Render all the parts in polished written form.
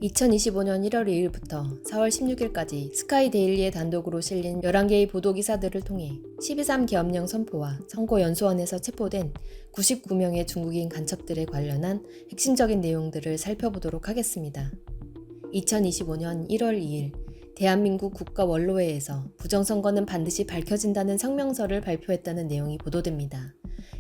2025년 1월 2일부터 4월 16일까지 스카이데일리에 단독으로 실린 11개의 보도기사들을 통해 12.3 계엄령 선포와 선거연수원에서 체포된 99명의 중국인 간첩들에 관련한 핵심적인 내용들을 살펴보도록 하겠습니다. 2025년 1월 2일 대한민국 국가원로회에서 부정선거는 반드시 밝혀진다는 성명서를 발표했다는 내용이 보도됩니다.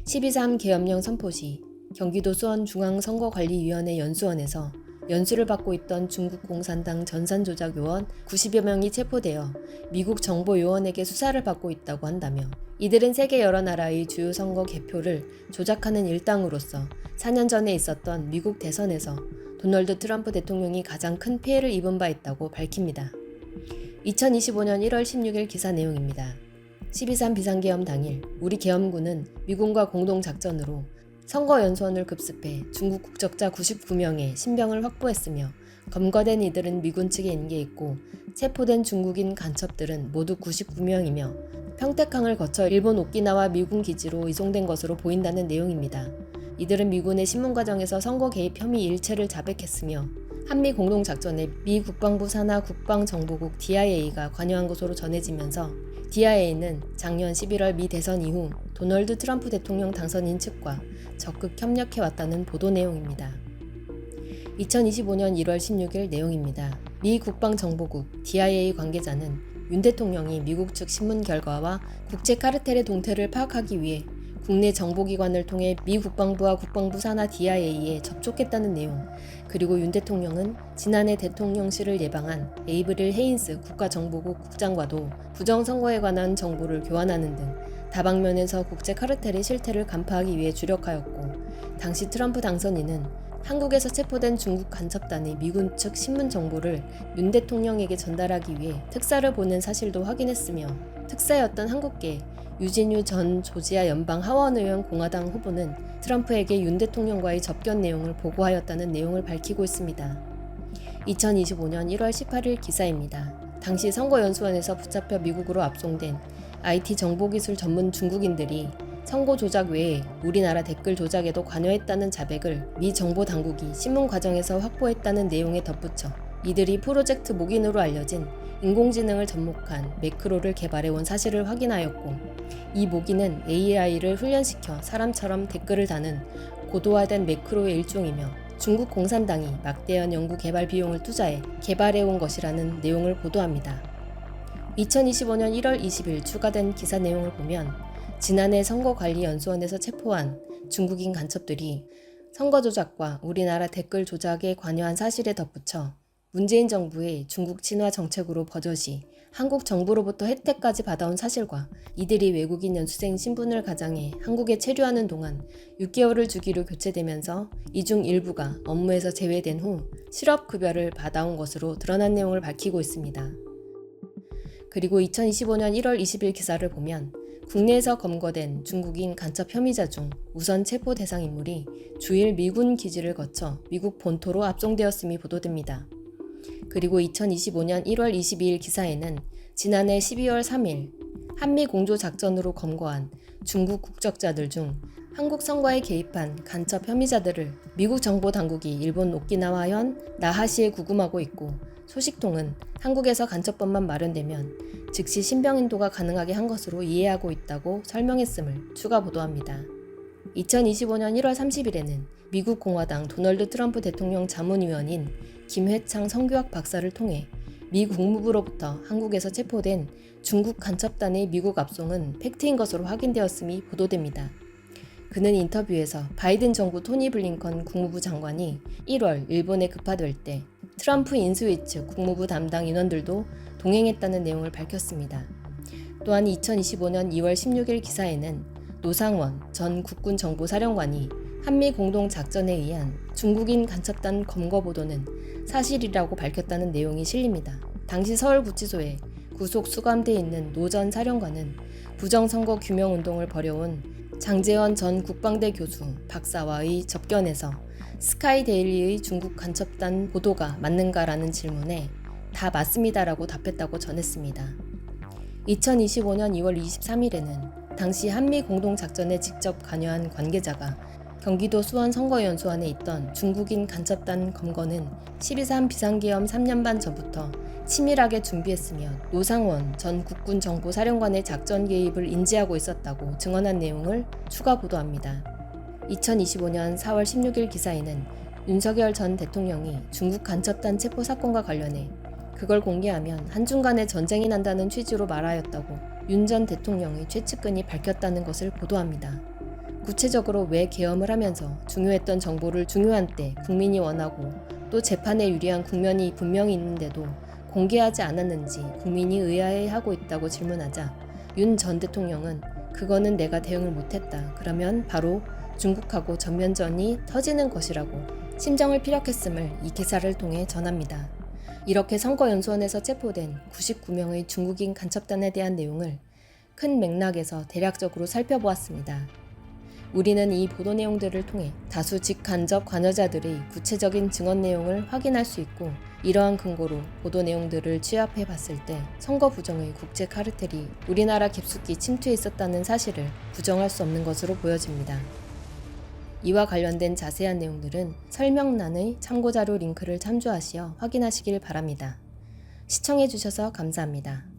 12.3 계엄령 선포 시 경기도 수원중앙선거관리위원회 연수원에서 연수를 받고 있던 중국 공산당 전산조작 요원 90여 명이 체포되어 미국 정보요원에게 수사를 받고 있다고 한다며 이들은 세계 여러 나라의 주요 선거 개표를 조작하는 일당으로서 4년 전에 있었던 미국 대선에서 도널드 트럼프 대통령이 가장 큰 피해를 입은 바 있다고 밝힙니다. 2025년 1월 16일 기사 내용입니다. 12.3 비상계엄 당일 우리 계엄군은 미군과 공동작전으로 선거연수원을 급습해 중국 국적자 99명의 신병을 확보했으며 검거된 이들은 미군 측에 인계했고 체포된 중국인 간첩들은 모두 99명이며 평택항을 거쳐 일본 오키나와 미군 기지로 이송된 것으로 보인다는 내용입니다. 이들은 미군의 신문 과정에서 선거 개입 혐의 일체를 자백했으며 한미 공동작전에 미 국방부 산하 국방정보국 DIA가 관여한 것으로 전해지면서 DIA는 작년 11월 미 대선 이후 도널드 트럼프 대통령 당선인 측과 적극 협력해왔다는 보도 내용입니다. 2025년 1월 16일 내용입니다. 미 국방정보국 DIA 관계자는 윤 대통령이 미국 측 신문 결과와 국제 카르텔의 동태를 파악하기 위해 국내 정보기관을 통해 미 국방부와 국방부 산하 DIA에 접촉했다는 내용, 그리고 윤 대통령은 지난해 대통령실을 예방한 에이브릴 헤인스 국가정보국 국장과도 부정선거에 관한 정보를 교환하는 등 다방면에서 국제 카르텔의 실태를 간파하기 위해 주력하였고, 당시 트럼프 당선인은 한국에서 체포된 중국 간첩단의 미군 측 신문 정보를 윤 대통령에게 전달하기 위해 특사를 보낸 사실도 확인했으며, 특사였던 한국계 유진유 전 조지아 연방 하원의원 공화당 후보는 트럼프에게 윤 대통령과의 접견 내용을 보고하였다는 내용을 밝히고 있습니다. 2025년 1월 18일 기사입니다. 당시 선거연수원에서 붙잡혀 미국으로 압송된 IT 정보기술 전문 중국인들이 선거 조작 외에 우리나라 댓글 조작에도 관여했다는 자백을 미 정보 당국이 신문 과정에서 확보했다는 내용에 덧붙여 이들이 프로젝트 목인으로 알려진 인공지능을 접목한 매크로를 개발해온 사실을 확인하였고, 이 모기는 AI를 훈련시켜 사람처럼 댓글을 다는 고도화된 매크로의 일종이며 중국 공산당이 막대한 연구 개발 비용을 투자해 개발해온 것이라는 내용을 보도합니다. 2025년 1월 20일 추가된 기사 내용을 보면 지난해 선거관리연수원에서 체포한 중국인 간첩들이 선거 조작과 우리나라 댓글 조작에 관여한 사실에 덧붙여 문재인 정부의 중국 친화 정책으로 버젓이 한국 정부로부터 혜택까지 받아온 사실과 이들이 외국인 연수생 신분을 가장해 한국에 체류하는 동안 6개월을 주기로 교체되면서 이 중 일부가 업무에서 제외된 후 실업급여를 받아온 것으로 드러난 내용을 밝히고 있습니다. 그리고 2025년 1월 20일 기사를 보면 국내에서 검거된 중국인 간첩 혐의자 중 우선 체포 대상 인물이 주일 미군 기지를 거쳐 미국 본토로 압송되었음이 보도됩니다. 그리고 2025년 1월 22일 기사에는 지난해 12월 3일 한미 공조작전으로 검거한 중국 국적자들 중 한국 선거에 개입한 간첩 혐의자들을 미국 정보당국이 일본 오키나와현 나하시에 구금하고 있고, 소식통은 한국에서 간첩법만 마련되면 즉시 신병 인도가 가능하게 한 것으로 이해하고 있다고 설명했음을 추가 보도합니다. 2025년 1월 30일에는 미국 공화당 도널드 트럼프 대통령 자문위원인 김회창 성교학 박사를 통해 미 국무부로부터 한국에서 체포된 중국 간첩단의 미국 압송은 팩트인 것으로 확인되었음이 보도됩니다. 그는 인터뷰에서 바이든 정부 토니 블링컨 국무부 장관이 1월 일본에 급파될 때 트럼프 인수위 측 국무부 담당 인원들도 동행했다는 내용을 밝혔습니다. 또한 2025년 2월 16일 기사에는 노상원 전 국군정보사령관이 한미 공동작전에 의한 중국인 간첩단 검거 보도는 사실이라고 밝혔다는 내용이 실립니다. 당시 서울구치소에 구속 수감돼 있는 노 전 사령관은 부정선거 규명운동을 벌여온 장제원 전 국방대 교수 박사와의 접견에서 스카이데일리의 중국 간첩단 보도가 맞는가라는 질문에 다 맞습니다라고 답했다고 전했습니다. 2025년 2월 23일에는 당시 한미 공동작전에 직접 관여한 관계자가 경기도 수원 선거연수원에 있던 중국인 간첩단 검거는 12.3 비상계엄 3년 반 전부터 치밀하게 준비했으며 노상원 전 국군정보사령관의 작전 개입을 인지하고 있었다고 증언한 내용을 추가 보도합니다. 2025년 4월 16일 기사에는 윤석열 전 대통령이 중국 간첩단 체포 사건과 관련해 그걸 공개하면 한중 간에 전쟁이 난다는 취지로 말하였다고 윤 전 대통령의 최측근이 밝혔다는 것을 보도합니다. 구체적으로 왜 계엄을 하면서 중요했던 정보를 중요한 때 국민이 원하고 또 재판에 유리한 국면이 분명히 있는데도 공개하지 않았는지 국민이 의아해하고 있다고 질문하자 윤 전 대통령은 그거는 내가 대응을 못했다. 그러면 바로 중국하고 전면전이 터지는 것이라고 심정을 피력했음을 이 기사를 통해 전합니다. 이렇게 선거연수원에서 체포된 99명의 중국인 간첩단에 대한 내용을 큰 맥락에서 대략적으로 살펴보았습니다. 우리는 이 보도 내용들을 통해 다수 직간접 관여자들의 구체적인 증언 내용을 확인할 수 있고 이러한 근거로 보도 내용들을 취합해 봤을 때 선거 부정의 국제 카르텔이 우리나라 깊숙이 침투해 있었다는 사실을 부정할 수 없는 것으로 보여집니다. 이와 관련된 자세한 내용들은 설명란의 참고자료 링크를 참조하시어 확인하시길 바랍니다. 시청해 주셔서 감사합니다.